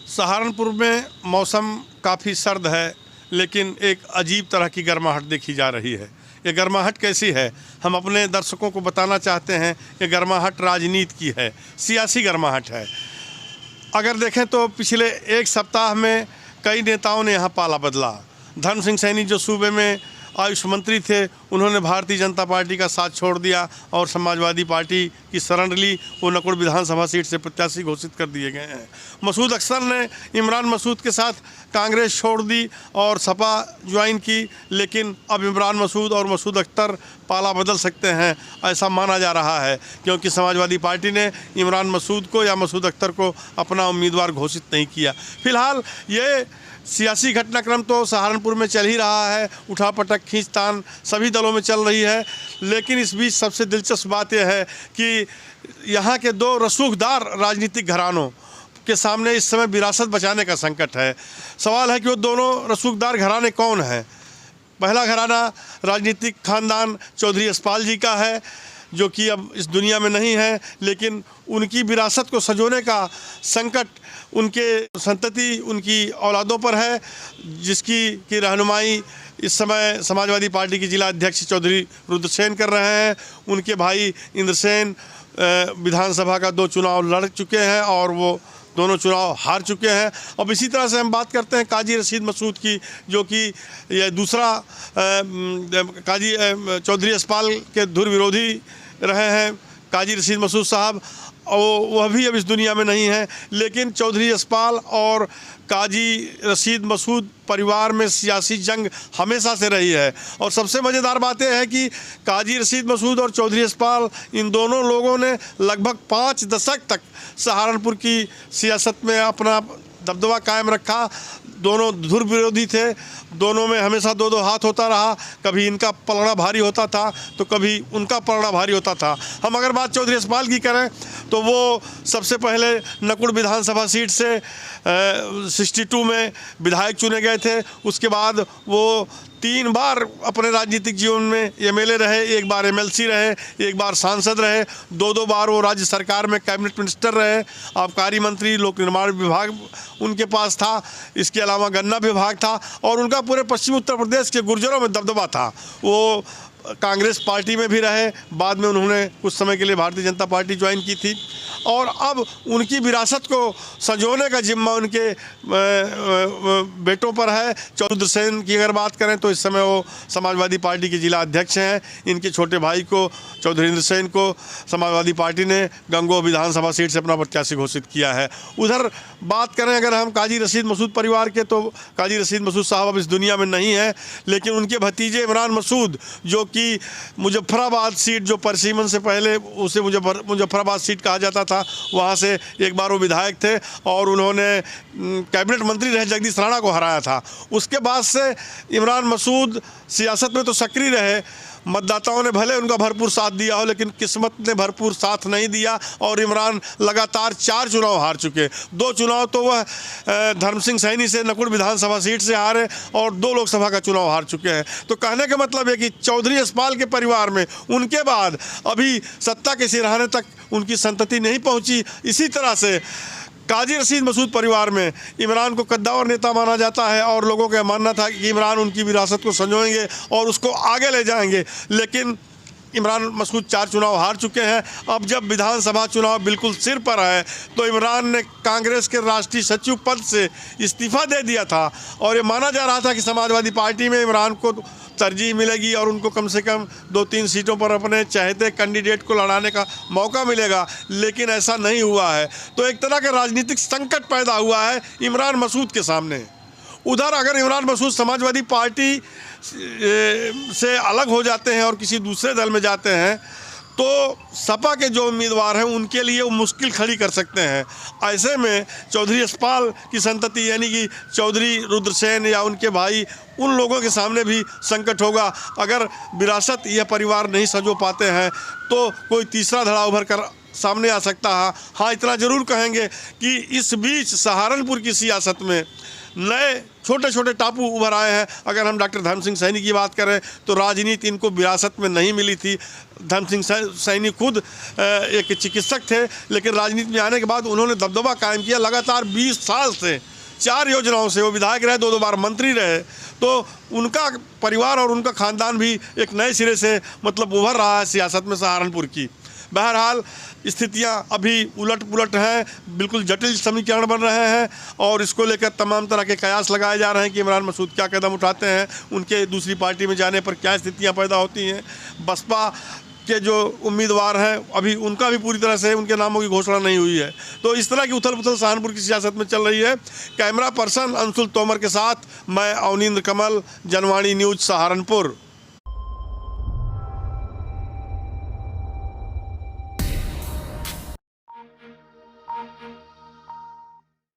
सहारनपुर में मौसम काफ़ी सर्द है, लेकिन एक अजीब तरह की गर्माहट देखी जा रही है। ये गर्माहट कैसी है, हम अपने दर्शकों को बताना चाहते हैं। ये गर्माहट राजनीति की है, सियासी गर्माहट है। अगर देखें तो पिछले एक सप्ताह में कई नेताओं ने यहाँ पाला बदला। धर्म सिंह सैनी जो सूबे में आयुष मंत्री थे, उन्होंने भारतीय जनता पार्टी का साथ छोड़ दिया और समाजवादी पार्टी की शरण ली। वो नकुड़ विधानसभा सीट से प्रत्याशी घोषित कर दिए गए हैं। मसूद अख्तर ने इमरान मसूद के साथ कांग्रेस छोड़ दी और सपा ज्वाइन की, लेकिन अब इमरान मसूद और मसूद अख्तर पाला बदल सकते हैं, ऐसा माना जा रहा है, क्योंकि समाजवादी पार्टी ने इमरान मसूद को या मसूद अख्तर को अपना उम्मीदवार घोषित नहीं किया। फिलहाल ये सियासी घटनाक्रम तो सहारनपुर में चल ही रहा है, उठापटक खींचतान सभी दलों में चल रही है। लेकिन इस बीच सबसे दिलचस्प बात यह है कि यहाँ के दो रसूखदार राजनीतिक घरानों के सामने इस समय विरासत बचाने का संकट है। सवाल है कि वो दोनों रसूखदार घराने कौन हैं। पहला घराना राजनीतिक खानदान चौधरी यशपाल जी का है, जो कि अब इस दुनिया में नहीं है, लेकिन उनकी विरासत को संजोने का संकट उनके संतति, उनकी औलादों पर है, जिसकी रहनुमाई इस समय समाजवादी पार्टी के जिला अध्यक्ष चौधरी रुद्रसेन कर रहे हैं। उनके भाई इंद्रसेन विधानसभा का 2 चुनाव लड़ चुके हैं और वो दोनों चुनाव हार चुके हैं। अब इसी तरह से हम बात करते हैं काजी रशीद मसूद की, जो कि यह दूसरा काजी चौधरी यशपाल के धुर विरोधी रहे हैं काजी रशीद मसूद साहब। वह भी अब इस दुनिया में नहीं है, लेकिन चौधरी यशपाल और काजी रशीद मसूद परिवार में सियासी जंग हमेशा से रही है। और सबसे मज़ेदार बात यह है कि काजी रशीद मसूद और चौधरी यशपाल, इन दोनों लोगों ने लगभग 5 दशक तक सहारनपुर की सियासत में अपना दबदबा कायम रखा। दोनों धुर विरोधी थे, दोनों में हमेशा 2-2 हाथ होता रहा। कभी इनका पलड़ा भारी होता था तो कभी उनका पलड़ा भारी होता था। हम अगर बात चौधरी यशपाल की करें तो वो सबसे पहले नकुड़ विधानसभा सीट से 62 में विधायक चुने गए थे। उसके बाद वो 3 बार अपने राजनीतिक जीवन में एमएलए रहे, 1 बार एमएलसी रहे, 1 बार सांसद रहे, 2-2 बार वो राज्य सरकार में कैबिनेट मिनिस्टर रहे। आबकारी मंत्री, लोक निर्माण विभाग उनके पास था, इसके अलावा गन्ना विभाग था, और उनका पूरे पश्चिमी उत्तर प्रदेश के गुर्जरों में दबदबा था। वो कांग्रेस पार्टी में भी रहे, बाद में उन्होंने कुछ समय के लिए भारतीय जनता पार्टी ज्वाइन की थी। और अब उनकी विरासत को संजोने का जिम्मा उनके बेटों पर है। चौधरी रुद्रसेन की अगर बात करें तो इस समय वो समाजवादी पार्टी के जिला अध्यक्ष हैं। इनके छोटे भाई को, चौधरी रुद्रसेन को, समाजवादी पार्टी ने गंगोह विधानसभा सीट से अपना प्रत्याशी घोषित किया है। उधर बात करें अगर हम काजी रशीद मसूद परिवार के, तो काजी रशीद मसूद साहब अब इस दुनिया में नहीं है, लेकिन उनके भतीजे इमरान मसूद, जो कि मुजफ्फराबाद सीट, जो परसीमन से पहले उसे मुजफ्फराबाद सीट कहा जाता था, वहाँ से 1 बार वो विधायक थे और उन्होंने कैबिनेट मंत्री रहे, जगदीश राणा को हराया था। उसके बाद से इमरान मसूद सियासत में तो सक्रिय रहे। मतदाताओं ने भले उनका भरपूर साथ दिया हो, लेकिन किस्मत ने भरपूर साथ नहीं दिया और इमरान लगातार 4 चुनाव हार चुके। 2 चुनाव तो वह धर्म सिंह सैनी से नकुड़ विधानसभा सीट से हारे और 2 लोकसभा का चुनाव हार चुके हैं। तो कहने का मतलब है कि चौधरी यशपाल के परिवार में उनके बाद अभी सत्ता के सिरहाने तक उनकी संतति नहीं पहुंची। इसी तरह से काजी रशीद मसूद परिवार में इमरान को कद्दावर नेता माना जाता है और लोगों का मानना था कि इमरान उनकी विरासत को संजोएंगे और उसको आगे ले जाएंगे, लेकिन इमरान मसूद 4 चुनाव हार चुके हैं। अब जब विधानसभा चुनाव बिल्कुल सिर पर है तो इमरान ने कांग्रेस के राष्ट्रीय सचिव पद से इस्तीफा दे दिया था और ये माना जा रहा था कि समाजवादी पार्टी में इमरान को तरजीह मिलेगी और उनको कम से कम 2-3 सीटों पर अपने चाहते कैंडिडेट को लड़ाने का मौका मिलेगा, लेकिन ऐसा नहीं हुआ है। तो एक तरह का राजनीतिक संकट पैदा हुआ है इमरान मसूद के सामने। उधर अगर इमरान मसूद समाजवादी पार्टी से अलग हो जाते हैं और किसी दूसरे दल में जाते हैं तो सपा के जो उम्मीदवार हैं उनके लिए वो मुश्किल खड़ी कर सकते हैं। ऐसे में चौधरी यशपाल की संतति यानी कि चौधरी रुद्रसेन या उनके भाई, उन लोगों के सामने भी संकट होगा। अगर विरासत यह परिवार नहीं संजो पाते हैं तो कोई तीसरा धड़ा उभर कर सामने आ सकता है। हाँ, इतना ज़रूर कहेंगे कि इस बीच सहारनपुर की सियासत में नए छोटे छोटे टापू उभर आए हैं। अगर हम डॉक्टर धर्म सिंह सैनी की बात करें तो राजनीति इनको विरासत में नहीं मिली थी। धर्म सिंह सैनी खुद एक चिकित्सक थे, लेकिन राजनीति में आने के बाद उन्होंने दबदबा कायम किया। लगातार 20 साल से 4 योजनाओं से वो विधायक रहे, 2 बार मंत्री रहे। तो उनका परिवार और उनका ख़ानदान भी एक नए सिरे से मतलब उभर रहा है सियासत में सहारनपुर की। बहरहाल स्थितियां अभी उलट पुलट हैं, बिल्कुल जटिल समीकरण बन रहे हैं और इसको लेकर तमाम तरह के कयास लगाए जा रहे हैं कि इमरान मसूद क्या कदम उठाते हैं, उनके दूसरी पार्टी में जाने पर क्या स्थितियां पैदा होती हैं। बसपा के जो उम्मीदवार हैं अभी उनका भी पूरी तरह से उनके नामों की घोषणा नहीं हुई है। तो इस तरह की उथल पुथल सहारनपुर की सियासत में चल रही है। कैमरा पर्सन अंशुल तोमर के साथ मैं अवनींद्र कमल, जनवाणी न्यूज़ सहारनपुर।